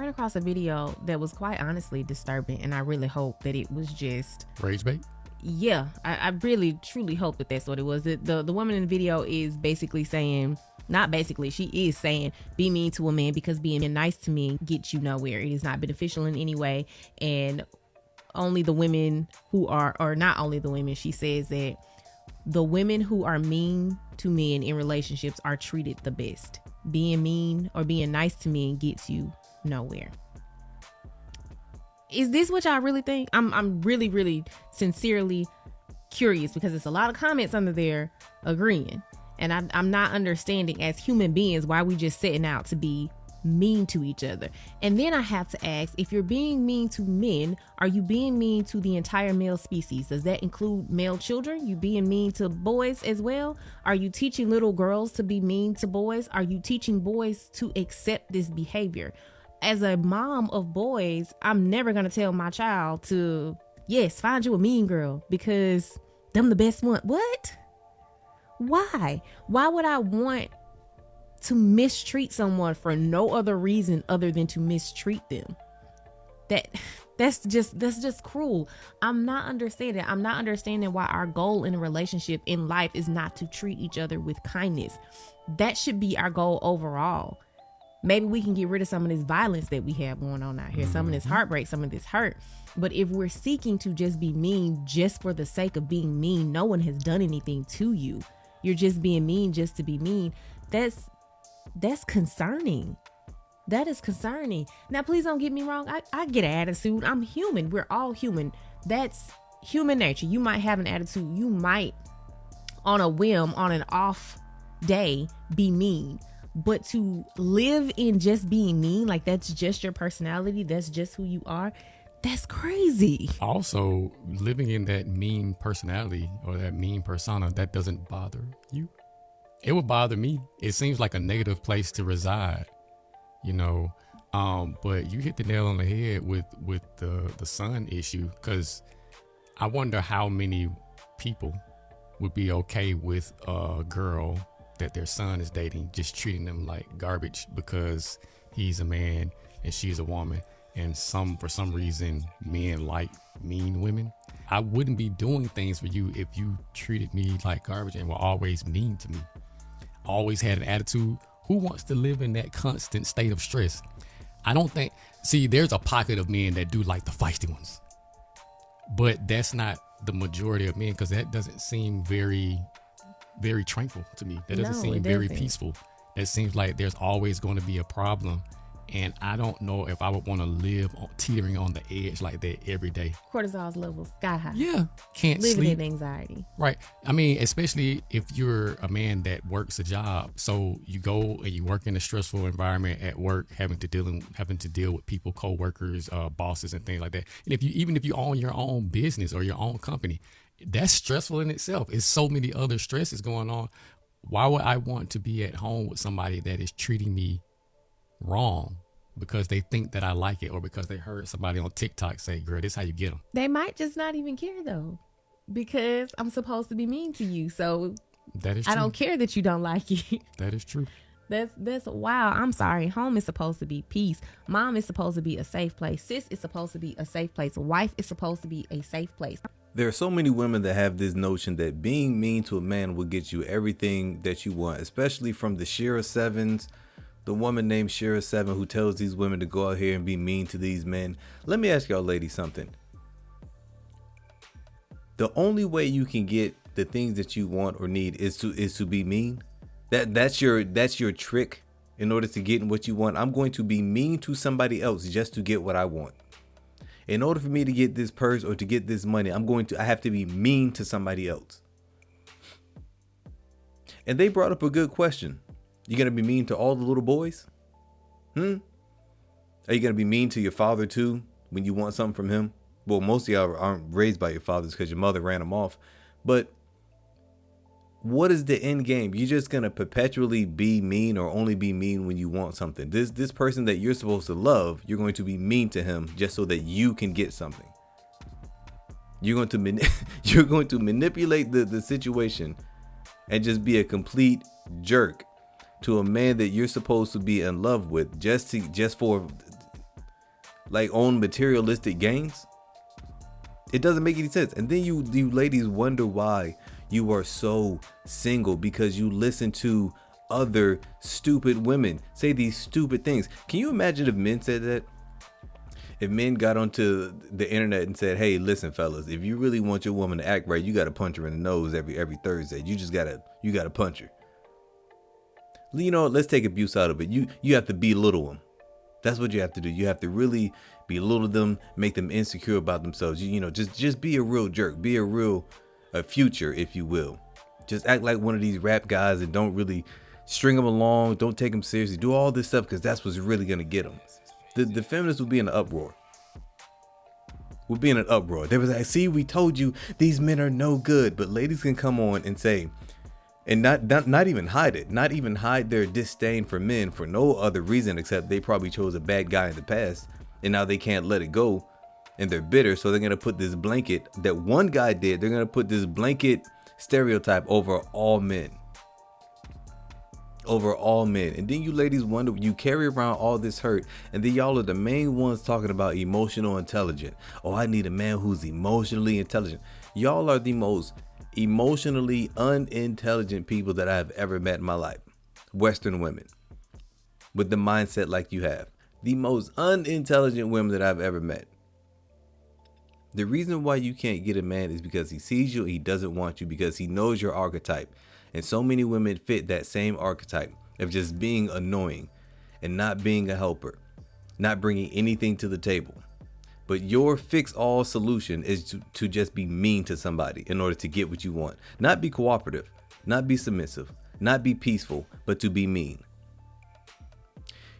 ran across a video that was quite honestly disturbing, and I really hope that it was just rage bait. Yeah, I really truly hope that that's what it was. The woman in the video is basically saying, not basically, she is saying, be mean to a man because being nice to men gets you nowhere. It is not beneficial in any way. And only the women who are, or not only the women, she says that the women who are mean to men in relationships are treated the best. Being mean or being nice to men gets you nowhere. Is this what y'all really think? I'm really, really sincerely curious, because it's a lot of comments under there agreeing. And I'm not understanding as human beings why we just setting out to be mean to each other. And then I have to ask, if you're being mean to men, are you being mean to the entire male species? Does that include male children? You being mean to boys as well? Are you teaching little girls to be mean to boys? Are you teaching boys to accept this behavior? As a mom of boys, I'm never going to tell my child to, yes, find you a mean girl because them the best one. What? Why? Why would I want to mistreat someone for no other reason other than to mistreat them? That's just cruel. I'm not understanding why our goal in a relationship in life is not to treat each other with kindness. That should be our goal overall. Maybe we can get rid of some of this violence that we have going on out here, some of this heartbreak, some of this hurt. But if we're seeking to just be mean just for the sake of being mean, no one has done anything to you. You're just being mean just to be mean. That's concerning. That is concerning. Now, please don't get me wrong. I get an attitude. I'm human. We're all human. That's human nature. You might have an attitude. You might, on a whim, on an off day, be mean. But to live in just being mean, like that's just your personality, that's just who you are, that's crazy. Also, living in that mean personality or that mean persona, that doesn't bother you. It would bother me. It seems like a negative place to reside, you know. But you hit the nail on the head with the son issue, because I wonder how many people would be okay with a girl that their son is dating just treating them like garbage because he's a man and she's a woman, and for some reason men like mean women. I wouldn't be doing things for you if you treated me like garbage and were always mean to me, always had an attitude. Who wants to live in that constant state of stress? I don't think, see, there's a pocket of men that do like the feisty ones, but that's not the majority of men, because that doesn't seem very tranquil to me. That doesn't seem very peaceful. It seems like there's always going to be a problem. And I don't know if I would want to live teetering on the edge like that every day. Cortisol's levels sky high. Yeah. Can't living sleep. in anxiety. Right. I mean, especially if you're a man that works a job. So you go and you work in a stressful environment at work, having to deal with people, co-workers, bosses and things like that. And even if you own your own business or your own company, that's stressful in itself. It's so many other stresses going on. Why would I want to be at home with somebody that is treating me wrong because they think that I like it, or because they heard somebody on TikTok say, girl, this is how you get them? They might just not even care though, because I'm supposed to be mean to you. So that is true. I don't care that you don't like it. That is true. That's wow. I'm sorry. Home is supposed to be peace. Mom is supposed to be a safe place. Sis is supposed to be a safe place. Wife is supposed to be a safe place. There are so many women that have this notion that being mean to a man will get you everything that you want, especially from the Shira Sevens, the woman named Shira Seven who tells these women to go out here and be mean to these men. Let me ask y'all ladies something. The only way you can get the things that you want or need is to be mean. That's your trick in order to get what you want. I'm going to be mean to somebody else just to get what I want. In order for me to get this purse or to get this money, I have to be mean to somebody else. And they brought up a good question. You gonna be mean to all the little boys? Are you gonna be mean to your father too when you want something from him? Well, most of y'all aren't raised by your fathers because your mother ran them off. But what is the end game? You're just gonna perpetually be mean, or only be mean when you want something. This person that you're supposed to love, you're going to be mean to him just so that you can get something. You're going to manipulate the situation and just be a complete jerk to a man that you're supposed to be in love with, just for like on materialistic gains? It doesn't make any sense. And then you ladies wonder why you are so single, because you listen to other stupid women say these stupid things. Can you imagine if men said that? If men got onto the internet and said, hey, listen, fellas, if you really want your woman to act right, you got to punch her in the nose every Thursday. You got to punch her. You know, let's take abuse out of it. You have to belittle them. That's what you have to do. You have to really belittle them, make them insecure about themselves. You know, just be a real jerk. Be a future, if you will. Just act like one of these rap guys and don't really string them along. Don't take them seriously. Do all this stuff because that's what's really going to get them. The feminists will be in an uproar. We'll be in an uproar. They was like, see, we told you these men are no good. But ladies can come on and say, and not even hide it, not even hide their disdain for men for no other reason except they probably chose a bad guy in the past and now they can't let it go and they're bitter. So they're going to put this blanket that one guy did. They're going to put this blanket stereotype over all men. And then you ladies wonder, you carry around all this hurt, and then y'all are the main ones talking about emotional intelligence. Oh, I need a man who's emotionally intelligent. Y'all are the most emotionally unintelligent people that I have ever met in my life. Western women with the mindset like you have. The most unintelligent women that I've ever met. The reason why you can't get a man is because he sees you, he doesn't want you, because he knows your archetype. And so many women fit that same archetype of just being annoying and not being a helper, not bringing anything to the table. But your fix-all solution is to just be mean to somebody in order to get what you want. Not be cooperative, not be submissive, not be peaceful, but to be mean.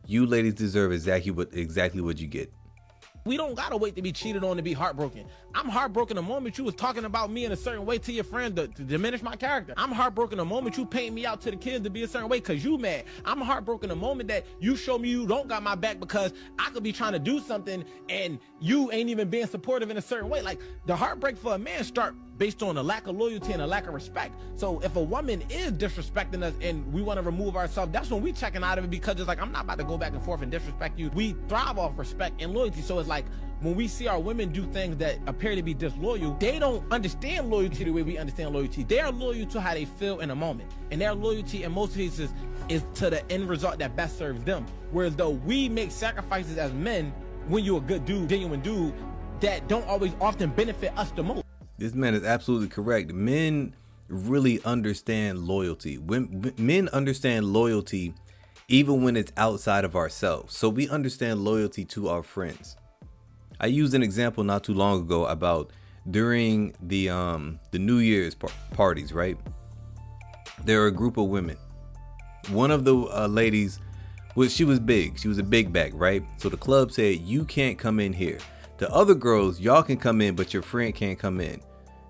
You ladies deserve exactly what you get. We don't gotta wait to be cheated on to be heartbroken. I'm heartbroken the moment you was talking about me in a certain way to your friend to diminish my character. I'm heartbroken the moment you paint me out to the kids to be a certain way because you mad. I'm heartbroken the moment that you show me you don't got my back because I could be trying to do something and you ain't even being supportive in a certain way. Like, the heartbreak for a man start based on a lack of loyalty and a lack of respect. So if a woman is disrespecting us and we want to remove ourselves, that's when we checking out of it, because it's like, I'm not about to go back and forth and disrespect you. We thrive off respect and loyalty. So it's like, when we see our women do things that appear to be disloyal, they don't understand loyalty the way we understand loyalty. They are loyal to how they feel in a moment. And their loyalty in most cases is to the end result that best serves them. Whereas though we make sacrifices as men, when you're a good dude, genuine dude, that don't always often benefit us the most. This man is absolutely correct. Men really understand loyalty. Men understand loyalty even when it's outside of ourselves. So we understand loyalty to our friends. I used an example not too long ago about during the New Year's parties, right? There are a group of women. One of the ladies, she was big. She was a big bag, right? So the club said, you can't come in here. The other girls, y'all can come in, but your friend can't come in.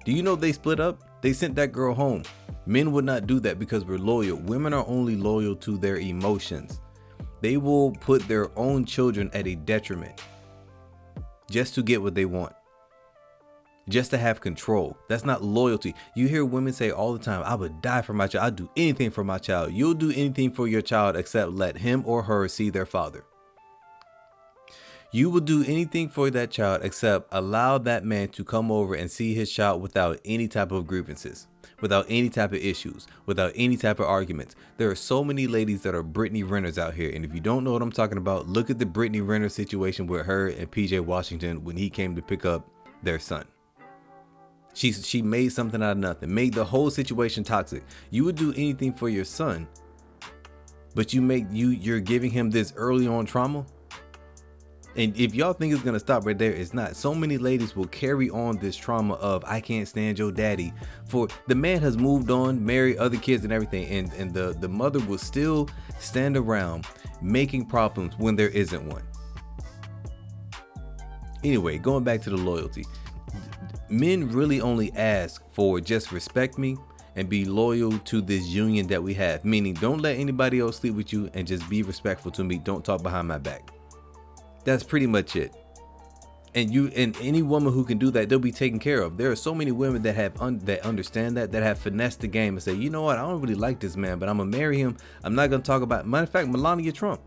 Do you know they split up? They sent that girl home. Men would not do that because we're loyal. Women are only loyal to their emotions. They will put their own children at a detriment just to get what they want, just to have control. That's not loyalty. You hear women say all the time, I would die for my child. I'd do anything for my child. You'll do anything for your child except let him or her see their father. You will do anything for that child except allow that man to come over and see his child without any type of grievances, without any type of issues, without any type of arguments. There are so many ladies that are Brittany Renners out here. And if you don't know what I'm talking about, look at the Brittany Renner situation with her and PJ Washington when he came to pick up their son. She made something out of nothing, made the whole situation toxic. You would do anything for your son, but you're giving him this early on trauma. And if y'all think it's going to stop right there, it's not. So many ladies will carry on this trauma of, I can't stand your daddy. For the man has moved on, married other kids and everything. And the mother will still stand around making problems when there isn't one. Anyway, going back to the loyalty. Men really only ask for just respect me and be loyal to this union that we have. Meaning, don't let anybody else sleep with you and just be respectful to me. Don't talk behind my back. That's pretty much it. And any woman who can do that, they'll be taken care of. There are so many women that have that understand that have finessed the game and say, you know what, I don't really like this man, but I'm gonna marry him. I'm not gonna talk about. Matter of fact, Melania Trump.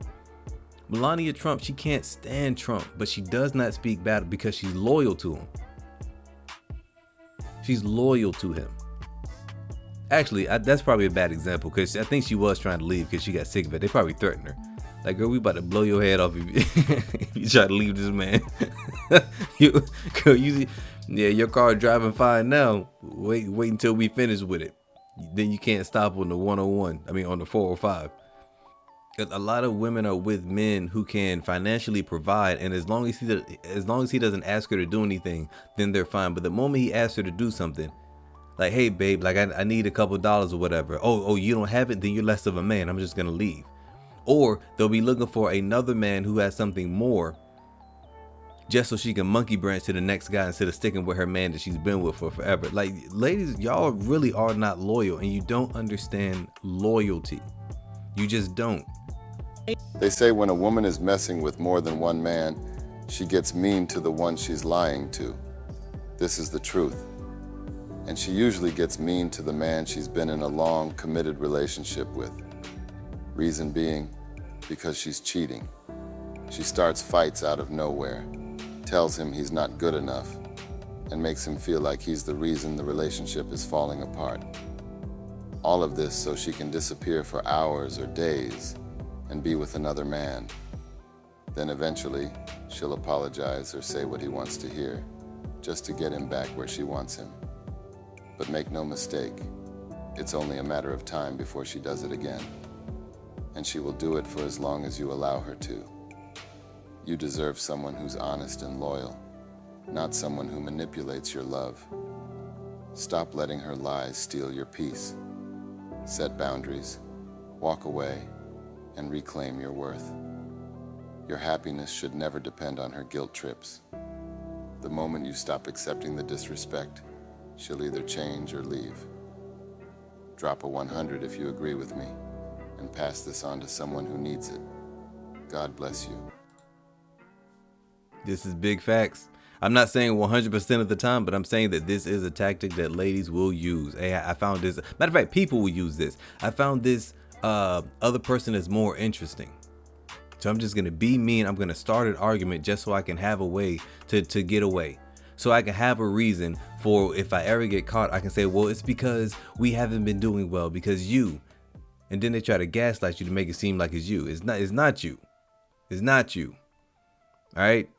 Melania Trump, she can't stand Trump, but she does not speak bad because she's loyal to him. She's loyal to him. Actually, that's probably a bad example because I think she was trying to leave because she got sick of it. They probably threatened her. Like, girl, we about to blow your head off if you try to leave this man. Your car driving fine now. Wait until we finish with it. Then you can't stop on the 101. On the 405. A lot of women are with men who can financially provide, and as long as he doesn't ask her to do anything, then they're fine. But the moment he asks her to do something, like, hey babe, like I need a couple dollars or whatever. Oh, you don't have it? Then you're less of a man. I'm just gonna leave. Or they'll be looking for another man who has something more, just so she can monkey branch to the next guy instead of sticking with her man that she's been with for forever. Like, ladies, y'all really are not loyal, and you don't understand loyalty. You just don't. They say when a woman is messing with more than one man, she gets mean to the one she's lying to. This is the truth. And she usually gets mean to the man she's been in a long, committed relationship with. Reason being, because she's cheating. She starts fights out of nowhere, tells him he's not good enough, and makes him feel like he's the reason the relationship is falling apart. All of this so she can disappear for hours or days and be with another man. Then eventually, she'll apologize or say what he wants to hear, just to get him back where she wants him. But make no mistake, it's only a matter of time before she does it again. And she will do it for as long as you allow her to. You deserve someone who's honest and loyal, not someone who manipulates your love. Stop letting her lies steal your peace. Set boundaries, walk away, and reclaim your worth. Your happiness should never depend on her guilt trips. The moment you stop accepting the disrespect, she'll either change or leave. Drop a 100 if you agree with me, and pass this on to someone who needs it. God bless you. This is big facts. I'm not saying 100% of the time, but I'm saying that this is a tactic that ladies will use. Hey, I found this. Matter of fact, people will use this. I found this other person is more interesting. So I'm just going to be mean. I'm going to start an argument just so I can have a way to get away. So I can have a reason for if I ever get caught, I can say, well, it's because we haven't been doing well because you. And then they try to gaslight you to make it seem like it's you. It's not you. It's not you. All right.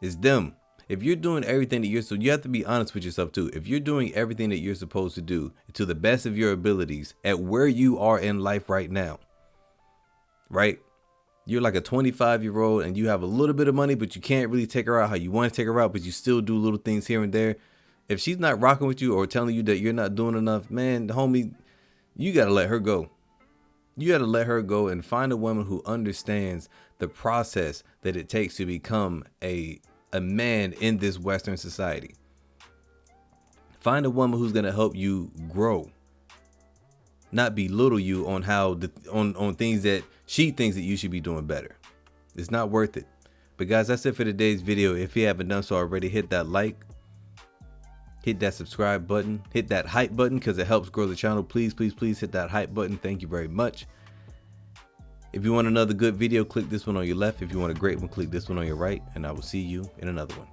It's them. If you're doing everything that you have to be honest with yourself too. If you're doing everything that you're supposed to do to the best of your abilities at where you are in life right now, right? You're like a 25-year-old and you have a little bit of money, but you can't really take her out how you want to take her out, but you still do little things here and there. If she's not rocking with you or telling you that you're not doing enough, man, homie, you got to let her go. You got to let her go and find a woman who understands the process that it takes to become a man in this Western society. Find a woman who's going to help you grow, not belittle you on how on things that she thinks that you should be doing better. It's not worth it. But guys, that's it for today's video. If you haven't done so already, hit that like, hit that subscribe button, hit that hype button because it helps grow the channel. Please, please, please hit that hype button. Thank you very much. If you want another good video, click this one on your left. If you want a great one, click this one on your right. And I will see you in another one.